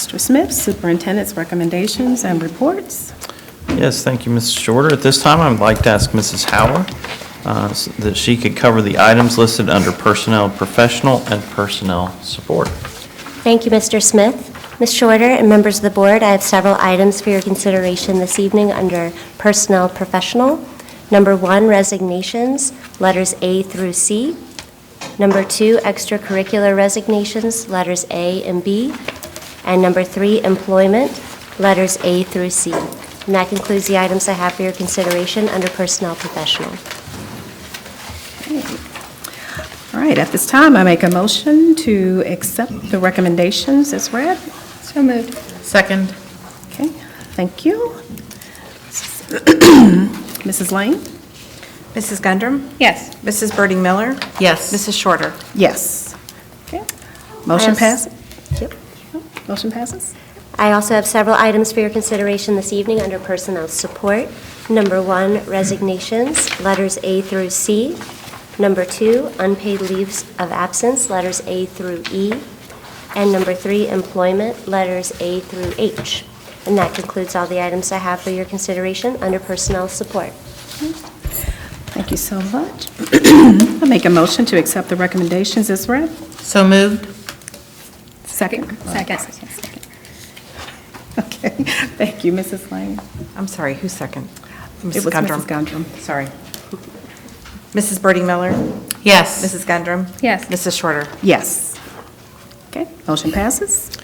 Mr. Smith, Superintendent's recommendations and reports. Yes, thank you, Mrs. Shorter. At this time, I would like to ask Mrs. Howard that she could cover the items listed under Personnel Professional and Personnel Support. Thank you, Mr. Smith. Ms. Shorter and members of the board, I have several items for your consideration this evening under Personnel Professional. Number 1, resignations, letters A through C. Number 2, extracurricular resignations, letters A and B. And number 3, employment, letters A through C. And that concludes the items I have for your consideration under Personnel Professional. All right, at this time, I make a motion to accept the recommendations as read. So moved. Second. Okay, thank you. Mrs. Lane? Mrs. Gundrum? Yes. Mrs. Birding Miller? Yes. Mrs. Shorter? Yes. Okay. Motion Yes. passes? Yep. Motion passes? I also have several items for your consideration this evening under Personnel Support. Number 1, resignations, letters A through C. Number 2, unpaid leaves of absence, letters A through E. And number 3, employment, letters A through H. And that concludes all the items I have for your consideration under Personnel Support. Thank you so much. I make a motion to accept the recommendations as read. So moved. Second? Second. Okay, thank you, Mrs. Lane. I'm sorry, who's second? It was Mrs. Gundrum. Sorry. Mrs. Birding Miller? Yes. Mrs. Gundrum? Yes. Mrs. Shorter? Yes. Okay, motion passes?